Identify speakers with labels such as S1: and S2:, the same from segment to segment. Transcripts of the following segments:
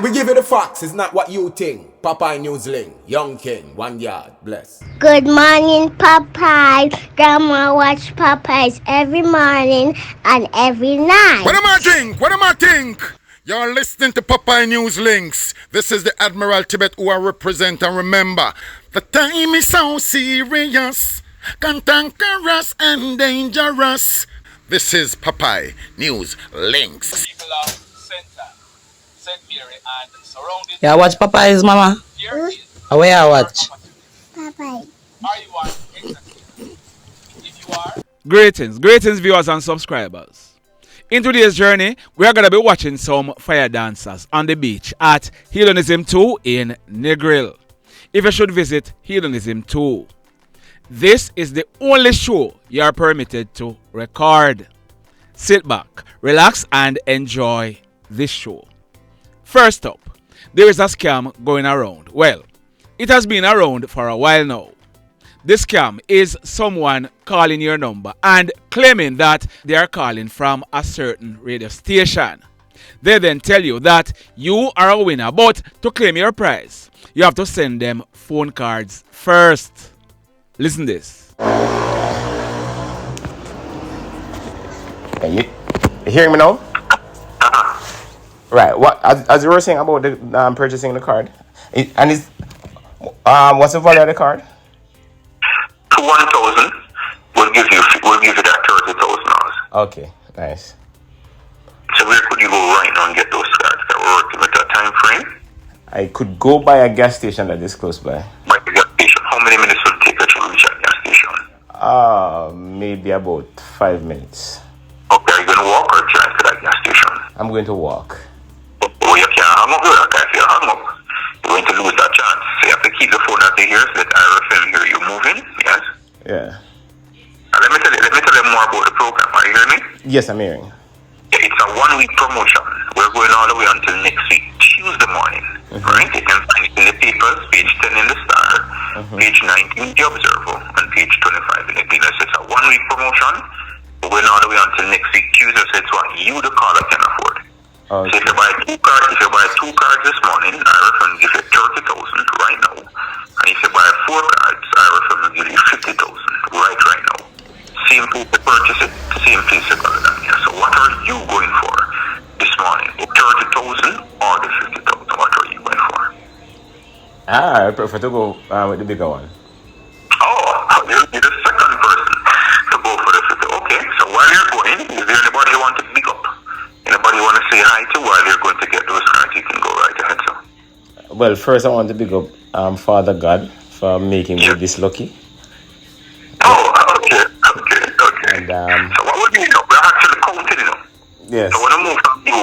S1: we give you the facts. It's not what you think. Papay Newsling, Young King, 1 yard, bless.
S2: Good morning, Papay. Grandma watch Papay's every morning and every night.
S3: What am I think? What am I think? You're listening to Papay News Links. This is the Admiral Tibet who I represent, and remember, the time is so serious, cantankerous and dangerous. This is Papay News Links.
S4: Yeah, watch Papay's mama. Where I watch?
S2: Papay.
S5: Greetings viewers and subscribers. In today's journey, we are going to be watching some fire dancers on the beach at Hedonism 2 in Negril. If you should visit Hedonism 2, this is the only show you are permitted to record. Sit back, relax and enjoy this show. First up, there is a scam going around. Well, it has been around for a while now. This scam is someone calling your number and claiming that they are calling from a certain radio station. They then tell you that you are a winner, but to claim your prize, you have to send them phone cards first. Listen this.
S6: You hearing me now? Right. What as you were saying about the purchasing the card, what's the value of the card?
S7: 1,000 will give you that $30,000.
S6: Okay, nice.
S7: So where could you go right now and get those cards that were working with that time frame?
S6: I could go by a gas station that is close by.
S7: By the gas station, how many minutes will it take you to reach that gas station?
S6: Maybe about 5 minutes.
S7: Okay, are you going to walk or drive to that gas station?
S6: I'm going to walk.
S7: Oh, you can't hang up with that. If you hang up, you're going to lose that chance. So you have to keep the phone out of here so that RFM hear you moving, yes?
S6: Yeah.
S7: Let me tell you more about the program. Are you hearing me?
S6: Yes, I'm hearing.
S7: It's a 1-week promotion. We're going all the way until next week, Tuesday morning. Right? You can find it in the papers, page 10 in the Star, page 19 in the Observer, and page 25 in the DlES. It's a 1-week promotion. We're going all the way until next week, Tuesday. So it's what you, the caller, can afford.
S6: Okay.
S7: So if you buy two cards this morning, RFM will give you 30,000 right now. And if you buy 4 cards, RFM will give you 50,000 right now. Same place to purchase it, same place to call it down here. So what are you going for this morning? The 30,000 or the 50,000? What are you going for?
S6: I prefer to go with the bigger one.
S7: Oh, you'll be the second person to go for the 50. Okay, so while you're going, is there anybody you want to pick up? Anybody you want to say hi to while you're going to get those cards? You can go right ahead, sir.
S6: Well, first I want to pick up Father God for making me this lucky.
S7: Oh, okay.
S6: And,
S7: so what would you know? We're actually counting, you know.
S6: Yes.
S7: So when I move from you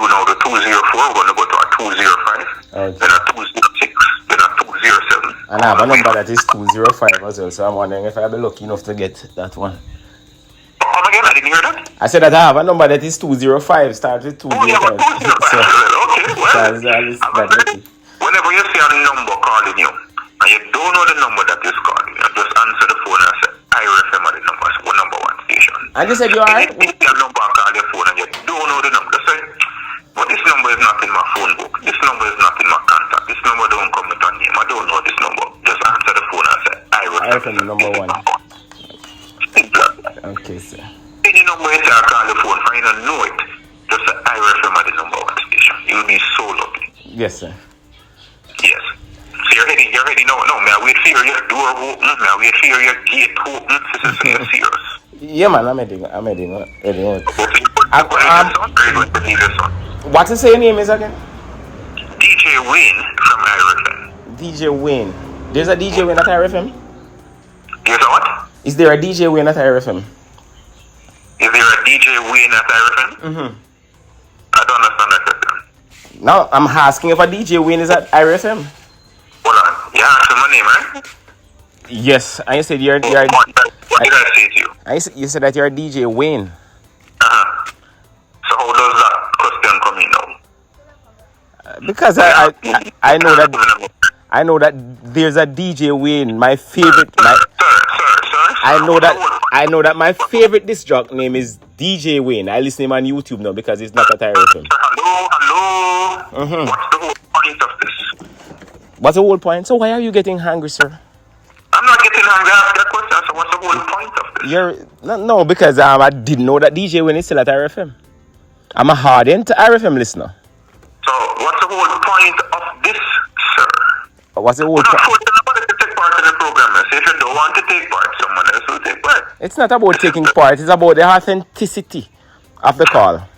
S7: now to 204, we're going to go to a 205,
S6: Okay.
S7: then a 206, then a 207.
S6: And I have a number that is 205 as well, so I'm wondering if I'll be lucky enough to get that one.
S7: Come again? I didn't hear that.
S6: I said that I have a number that is 205, starts with 205.
S7: Oh, yeah, 205.
S6: Okay, well,
S7: whenever you see a number calling you, and you don't know the number that is calling you, just answer the phone and say, I remember the number, so number 1 station.
S6: And you said you are?
S7: If you see a number call your phone and you don't know the number, just say, but this number is not in my phone book, this number is not in my contact, this number don't come with a name, I don't know this number. Just answer the phone and say, I remember
S6: the number 1.
S7: Simple.
S6: Okay, sir.
S7: Any number you say I call your phone, and you don't know it, just say, I remember the number 1 station. You'll be so lucky.
S6: Yes, sir.
S7: Yes. So you're ready now. No, may I wait for your door open? May I wait for your gate open? This is serious.
S6: Yeah, man, I'm heading out. What to say your name is again?
S7: DJ Wayne from IRFM.
S6: DJ Wayne. There's a DJ Wayne at IRFM?
S7: There's a what?
S6: Is there a DJ Wayne at IRFM?
S7: Is there a DJ Wayne at IRFM?
S6: Mm-hmm.
S7: I don't understand that question.
S6: Now, I'm asking if a DJ Wayne is at IRFM.
S7: Hold on. You asked my name, right?
S6: Yes. And you said you're
S7: what did I say to you?
S6: You said that you're DJ Wayne.
S7: Uh-huh. So how does that question come in now?
S6: Because I know that there's a DJ Wayne, my favorite.
S7: Sir.
S6: I know that my favorite disc jockey name is DJ Wayne. I listen to him on YouTube now because it's not at IRFM.
S7: Hello. What's the whole point of this?
S6: What's the whole point? So why are you getting hungry, sir?
S7: I'm not getting hungry. Ask that question. So what's the whole point of this?
S6: No, because I didn't know that DJ when he's still at RFM. I'm a hardened RFM listener.
S7: So what's the whole point of this, sir?
S6: What's the whole
S7: point?
S6: point?
S7: Nobody to take part in the program. So if you don't want to take part, someone else will take part.
S6: It's not about taking part. It's about the authenticity of the call.
S7: So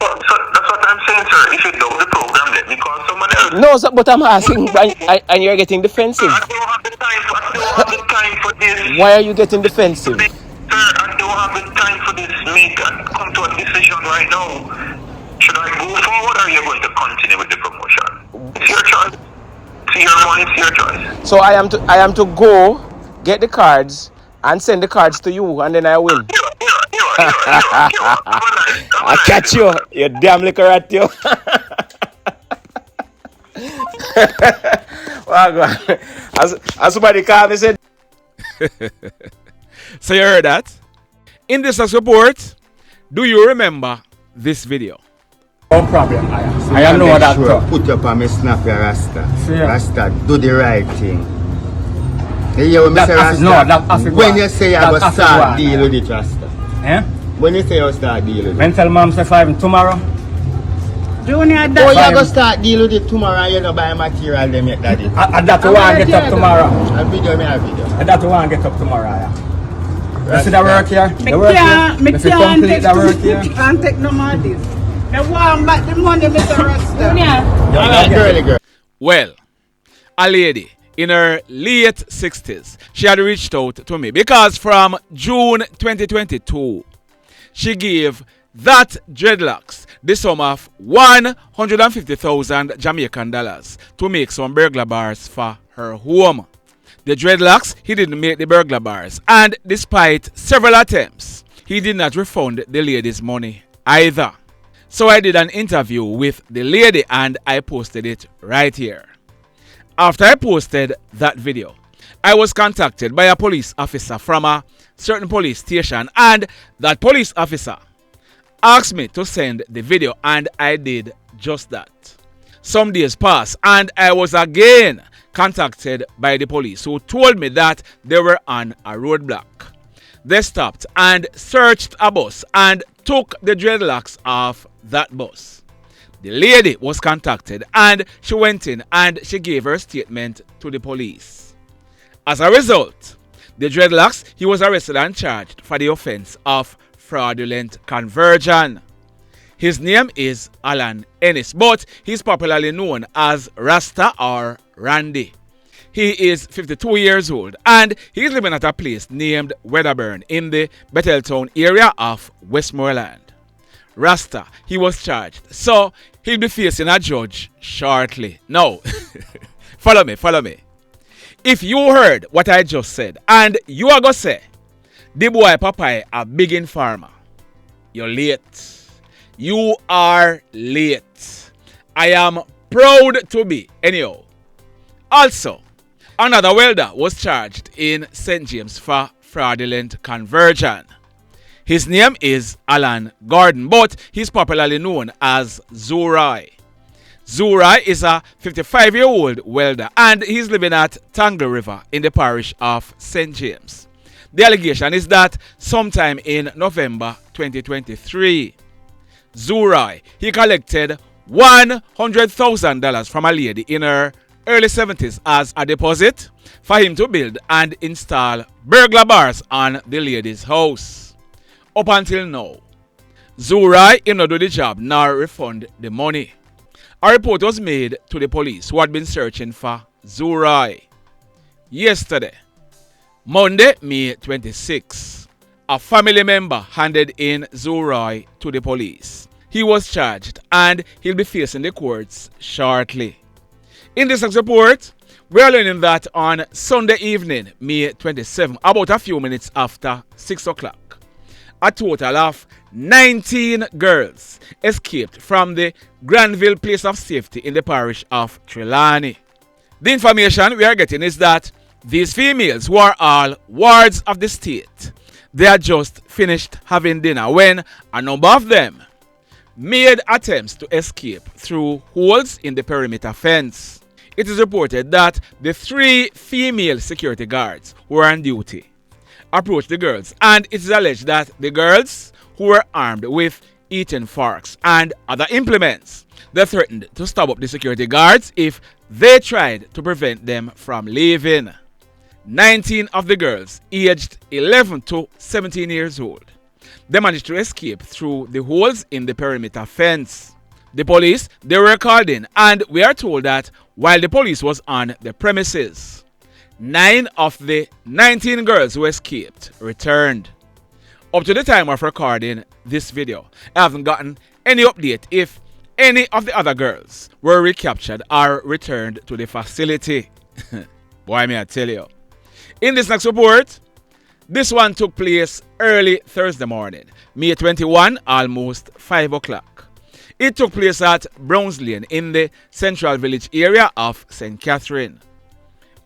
S7: that's what I'm saying, sir. If you doubt the program, let me call someone else.
S6: No, sir, but I'm asking, and you're getting defensive.
S7: I don't have the time for this.
S6: Why are you getting defensive?
S7: Sir, I don't have the time for this. Make and come to a decision right now. Should I go forward or are you going to continue with the promotion? It's your choice. It's your money, it's your choice.
S6: So I am to go get the cards and send the cards to you, and then I win. I catch you, you damn liquor at you. As somebody called me said.
S5: So you heard that? In this report, do you remember this video?
S8: No problem. I know that.
S9: Sure, put up on me snap your Rasta.
S8: Yeah.
S9: Rasta, do the right thing. You hear what Mr. Rasta?
S8: No, that's
S9: when you say I will start deal with it, Rasta.
S8: Eh?
S9: When you say you start deal with it.
S8: When tell mom say 5 tomorrow.
S9: Junior, that. Oh, you go start deal with it tomorrow. You know buy material them yet, daddy.
S8: That one get up tomorrow.
S9: I'll video me a video.
S8: That one get up tomorrow. Yeah. You see the work here? The work here? If you complete the work here.
S10: Can't take no more this. I want back the money, Mr. Rasta.
S9: Girl.
S5: Well, a lady in her late 60s, she had reached out to me because from June 2022, she gave that dreadlocks the sum of 150,000 Jamaican dollars to make some burglar bars for her home. The dreadlocks, he didn't make the burglar bars, and despite several attempts, he did not refund the lady's money either. So I did an interview with the lady and I posted it right here. After I posted that video, I was contacted by a police officer from a certain police station, and that police officer asked me to send the video, and I did just that. Some days passed and I was again contacted by the police, who told me that they were on a roadblock. They stopped and searched a bus and took the dreadlocks off that bus. The lady was contacted and she went in and she gave her statement to the police. As a result, the dreadlocks, he was arrested and charged for the offense of fraudulent conversion. His name is Allan, but he's popularly known as Rasta or Randy. He is 52 years old and he's living at a place named Wedderburn in the Betheltown area of Westmoreland. Rasta, he was charged, so he'll be facing a judge shortly. Now, follow me. If you heard what I just said and you are going to say, the boy Papay a big informer, you're late. You are late. I am proud to be. Anyhow, also, another welder was charged in St. James for fraudulent conversion. His name is Allan Gordon, but he's popularly known as Zurai. Zurai is a 55-year-old welder and he's living at Tangle River in the parish of St. James. The allegation is that sometime in November 2023, Zurai, he collected $100,000 from a lady in her early 70s as a deposit for him to build and install burglar bars on the lady's house. Up until now, Zurai did not do the job nor refund the money. A report was made to the police who had been searching for Zurai. Yesterday, Monday, May 26, a family member handed in Zurai to the police. He was charged and he'll be facing the courts shortly. In this report, we are learning that on Sunday evening, May 27, about a few minutes after 6 o'clock, a total of 19 girls escaped from the Granville place of safety in the parish of Trelawney. The information we are getting is that these females, who are all wards of the state, they had just finished having dinner when a number of them made attempts to escape through holes in the perimeter fence. It is reported that the 3 female security guards who were on duty approached the girls, and it is alleged that the girls, who were armed with eating forks and other implements, they threatened to stab up the security guards if they tried to prevent them from leaving. 19 of the girls, aged 11 to 17 years old, they managed to escape through the holes in the perimeter fence. The police, they were called in, and we are told that while the police was on the premises, 9 of the 19 girls who escaped returned. Up to the time of recording this video, I haven't gotten any update if any of the other girls were recaptured or returned to the facility. Boy, may I tell you. In this next report, this one took place early Thursday morning, May 21, almost 5 o'clock. It took place at Browns Lane in the Central Village area of St. Catherine.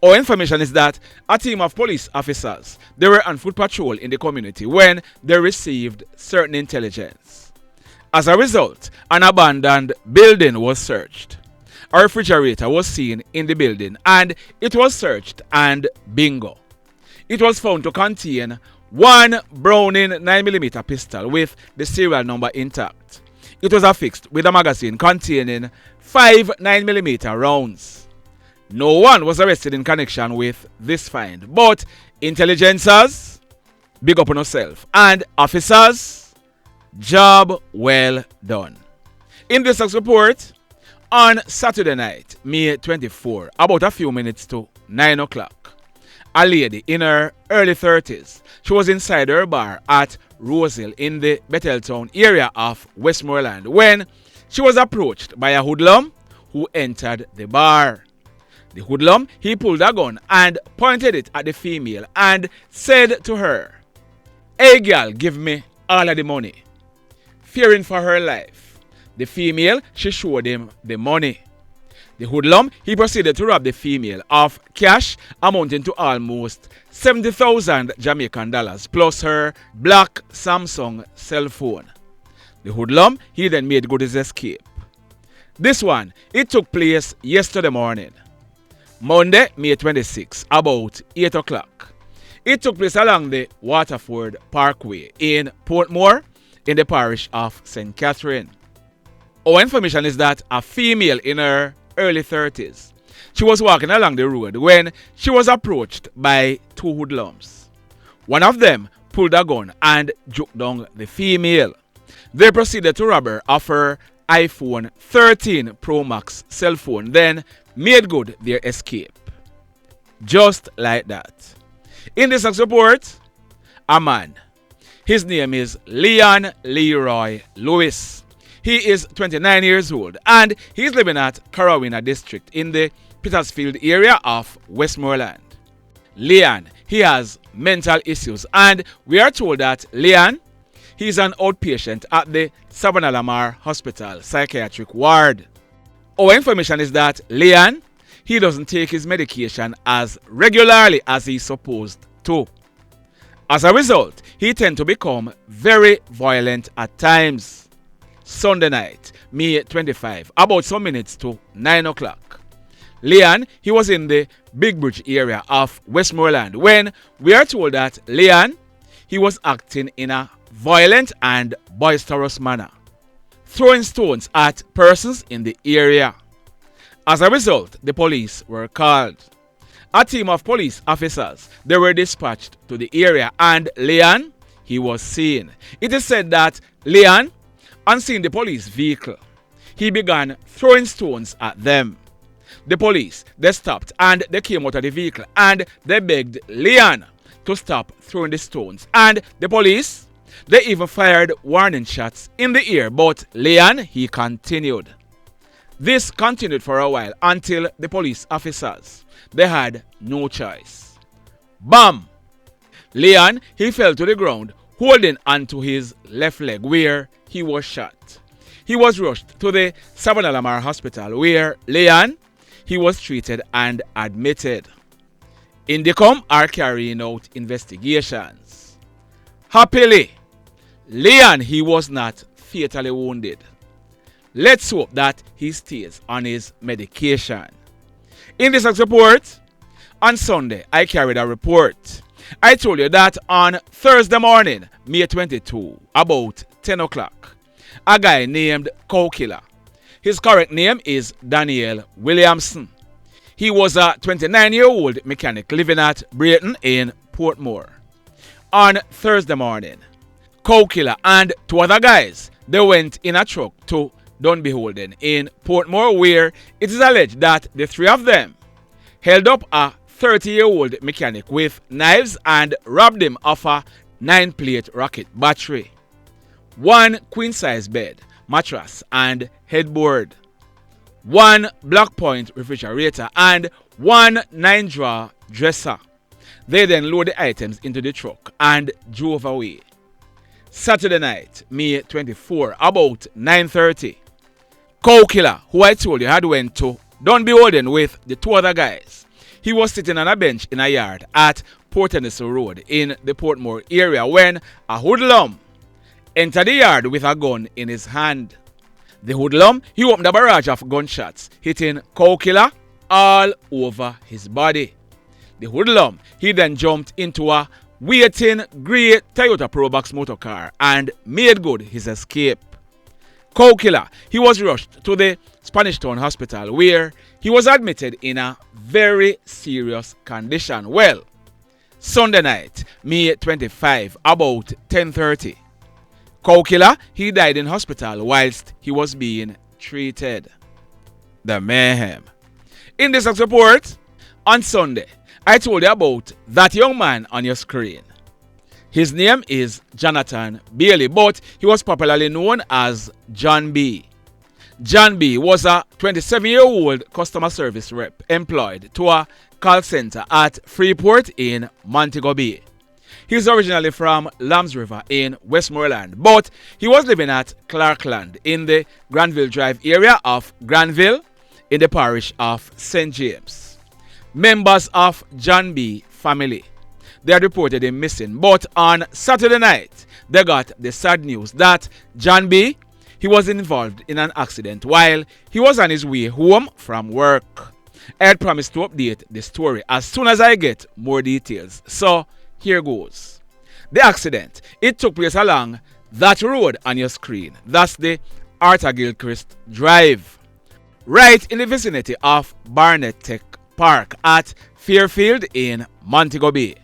S5: Our information is that a team of police officers, they were on foot patrol in the community when they received certain intelligence. As a result, an abandoned building was searched. A refrigerator was seen in the building and it was searched, and bingo. It was found to contain 1 Browning 9mm pistol with the serial number intact. It was affixed with a magazine containing 5 9mm rounds. No one was arrested in connection with this find, but intelligencers, big up on yourself, and officers, job well done. In this next report, on Saturday night, May 24, about a few minutes to 9 o'clock, a lady in her early 30s, she was inside her bar at Rosehill in the Betheltown area of Westmoreland when she was approached by a hoodlum who entered the bar. The hoodlum, he pulled a gun and pointed it at the female and said to her, "Hey girl, give me all of the money." Fearing for her life, the female, she showed him the money. The hoodlum, he proceeded to rob the female of cash amounting to almost 70,000 Jamaican dollars plus her black Samsung cell phone. The hoodlum, he then made good his escape. This one, it took place yesterday morning, Monday, May 26, about 8 o'clock. It took place along the Waterford Parkway in PMore in the parish of St. Catherine. Our information is that a female in her early 30s, she was walking along the road when she was approached by 2 hoodlums. One of them pulled a gun and juked down the female. They proceeded to rob her of her iPhone 13 Pro Max cell phone, then made good their escape. Just like that. In this next report, a man. His name is Leon Leroy Lewis. He is 29 years old and he's living at Carowina district in the Petersfield area of Westmoreland. Leon, he has mental issues, and we are told that Leon, he's an outpatient at the Savannah Lamar Hospital psychiatric ward. Our information is that Leon, he doesn't take his medication as regularly as he's supposed to. As a result, he tends to become very violent at times. Sunday night, May 25, about some minutes to 9 o'clock. Leon, he was in the Big Bridge area of Westmoreland when we are told that Leon, he was acting in a violent and boisterous manner, throwing stones at persons in the area. As a result, the police were called. A team of police officers, they were dispatched to the area, and Leon, he was seen. It is said that Leon, on seeing the police vehicle, he began throwing stones at them. The police, they stopped and they came out of the vehicle and they begged Leon to stop throwing the stones. And the police, they even fired warning shots in the air, but Leon, he continued. This continued for a while until the police officers, they had no choice. Bam! Leon, he fell to the ground, holding onto his left leg where he was shot. He was rushed to the Savannah Lamar Hospital where Leon, he was treated and admitted. Indicom are carrying out investigations. Happily, Leon, he was not fatally wounded. Let's hope that he stays on his medication. In this report, on Sunday, I carried a report. I told you that on Thursday morning, May 22, about 10 o'clock, a guy named Killa. His correct name is Daniel Williamson. He was a 29-year-old mechanic living at Brayton in PMore. On Thursday morning, Killa and two other guys, they went in a truck to Dunbeholden in PMore, where it is alleged that the three of them held up a 30-year-old mechanic with knives and robbed him of a 9-plate rocket battery, one queen-size bed, mattress and headboard, one Black Point refrigerator, and one 9-drawer dresser. They then loaded the items into the truck and drove away. Saturday night, May 24, about 9:30, Killa, who I told you had went to Dunbeholden with the two other guys, he was sitting on a bench in a yard at Port Tennessee Road in the PMore area when a hoodlum entered the yard with a gun in his hand. The hoodlum, he opened a barrage of gunshots, hitting Killa all over his body. The hoodlum, he then jumped into a waiting grey Toyota Probox motor car and made good his escape. Killa, he was rushed to the Spanish Town Hospital where he was admitted in a very serious condition. Well, Sunday night, May 25, about 10:30, Killa, he died in hospital whilst he was being treated. The mayhem. In this report, on Sunday, I told you about that young man on your screen. His name is Jonathan Bailey, but he was popularly known as John B. John B was a 27-year-old customer service rep employed to a call center at Freeport in Montego Bay. He's originally from Lambs River in Westmoreland, but he was living at Clarkland in the Granville Drive area of Granville in the parish of St. James. Members of John B family, they had reported him missing, but on Saturday night, they got the sad news that John B, he was involved in an accident while he was on his way home from work. I had promised to update the story as soon as I get more details, so here goes. The accident, it took place along that road on your screen. That's the Arthur Gilchrist Drive, right in the vicinity of Barnett Tech Park at Fairfield in Montego Bay.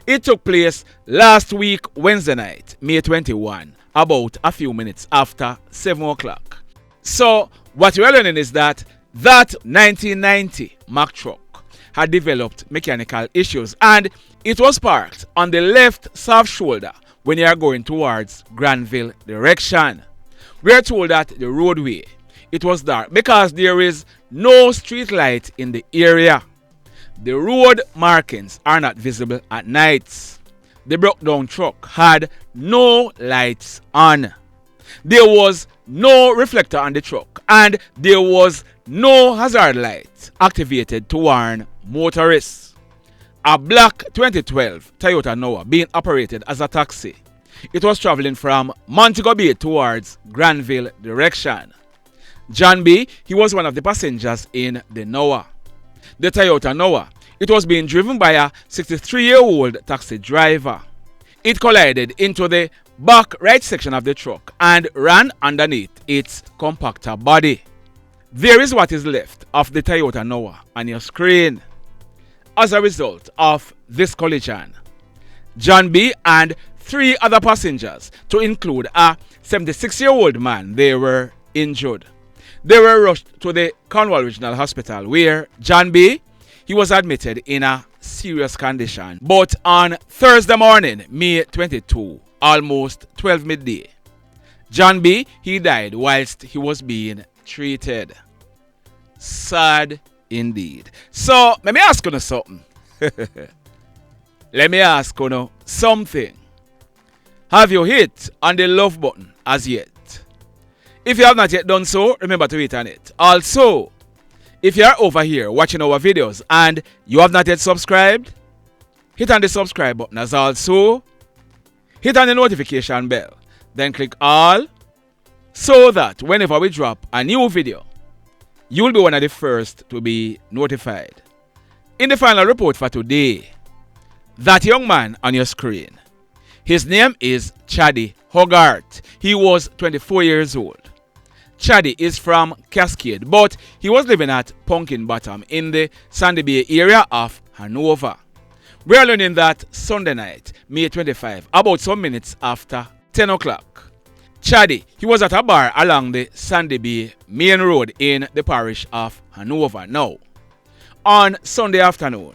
S5: It took place last week Wednesday night, May 21, about a few minutes after 7 o'clock. So what we're learning is that 1990 Mack truck had developed mechanical issues and it was parked on the left soft shoulder when you are going towards Granville direction. We are told that the roadway, it was dark because there is no street light in the area. The road markings are not visible at nights. The broke down truck had no lights on. There was no reflector on the truck and there was no hazard light activated to warn motorists. A black 2012 Toyota Noah being operated as a taxi. It was traveling from Montego Bay towards Granville direction. John B, he was one of the passengers in the Noah. The Toyota Noah, it was being driven by a 63-year-old taxi driver. It collided into the back right section of the truck and ran underneath its compactor body. There is what is left of the Toyota Noah on your screen. As a result of this collision, John B and 3 other passengers, to include a 76-year-old man, they were injured. They were rushed to the Cornwall Regional Hospital where John B, he was admitted in a serious condition. But on Thursday morning, May 22, almost 12 midday, John B, he died whilst he was being treated. Sad indeed. So, let me ask you something. Let me ask you something. Have you hit on the love button as yet? If you have not yet done so, remember to hit on it. Also, if you are over here watching our videos and you have not yet subscribed, hit on the subscribe button as also. Hit on the notification bell. Then click all so that whenever we drop a new video, you will be one of the first to be notified. In the final report for today, that young man on your screen, his name is Chaddy Huggarth. He was 24 years old. Chaddy is from Cascade, but he was living at Pumpkin Bottom in the Sandy Bay area of Hanover. We are learning that Sunday night, May 25, about some minutes after 10 o'clock, Chaddy, he was at a bar along the Sandy Bay main road in the parish of Hanover. Now, on Sunday afternoon,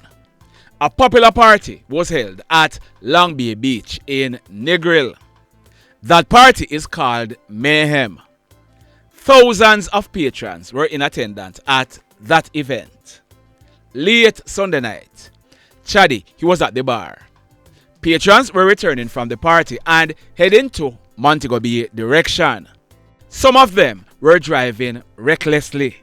S5: a popular party was held at Long Bay Beach in Negril. That party is called Mayhem. Thousands of patrons were in attendance at that event. Late Sunday night, Chaddy, he was at the bar. Patrons were returning from the party and heading to Montego Bay direction. Some of them were driving recklessly.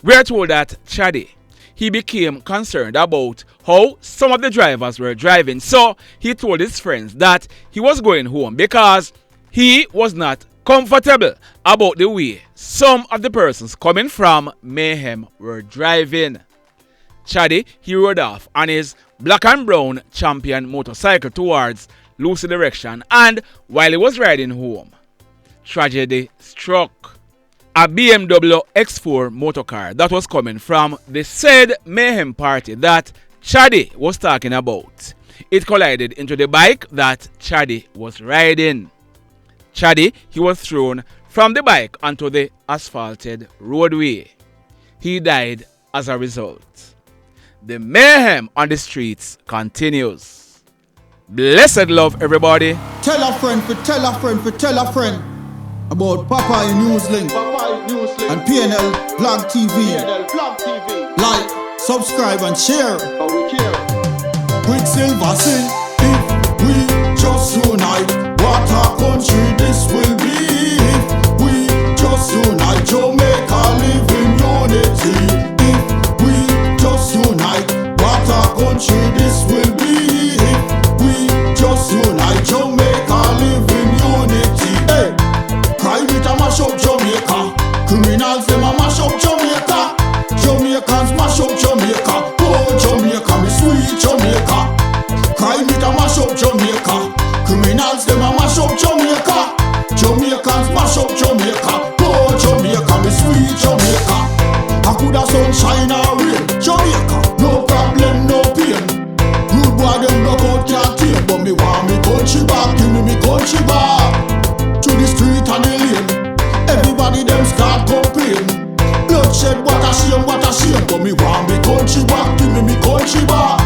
S5: We are told that Chaddy, he became concerned about how some of the drivers were driving, so he told his friends that he was going home because he was not comfortable about the way some of the persons coming from Mayhem were driving. Chaddy, he rode off on his black and brown champion motorcycle towards Lucy direction, and while he was riding home, tragedy struck. A BMW X4 motorcar that was coming from the said Mayhem party that Chaddy was talking about. It collided into the bike that Chaddy was riding. Chaddy, he was thrown from the bike onto the asphalted roadway. He died as a result. The mayhem on the streets continues. Blessed love, everybody.
S11: Tell a friend for tell a friend for tell a friend about Papay Newslink and PNL Blog TV. Like, subscribe and share. Quicksilver sing, if we just unite, what a country this will be. If we just unite, Jamaica live in unity. If we just unite, what a country this will be. If we just unite, Jamaica live in unity. Hey, crime it a mash up Jamaica. Criminals them a mash up Jamaica. Jamaicans mash up Jamaica. Oh Jamaica, me sweet Jamaica. Crime it a mash up Jamaica. Criminals them a mash up Jamaica. Jamaicans mash up Jamaica. Oh Jamaica, me sweet Jamaica. I coulda sunshine or rain. Jamaica, no problem, no pain. Good boy them no out can't take, but me want me country back. Give me country back. To the street and the lane, everybody them start complain. Bloodshed, what a shame, but me want me country back. Give me country back.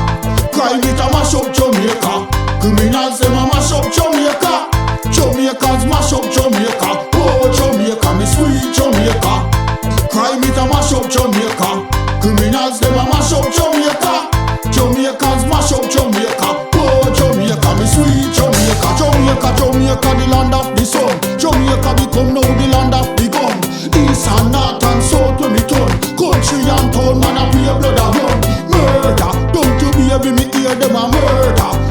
S11: Crime it a mash up Jamaica. Criminals them a mash up Jamaica. Jamaicans mash up Jamaica. Oh Jamaica, me sweet Jamaica. Crime it a mash up Jamaica. Criminals them a mash up Jamaica. Jamaicans mash up Jamaica. Oh Jamaica, me sweet Jamaica. Jamaica, Jamaica, the land of the sun. Jamaica become now the land of the gun. East and north and south when me turn. Country and town man a pay blood a run. Murder, don't you baby me hear them a murder.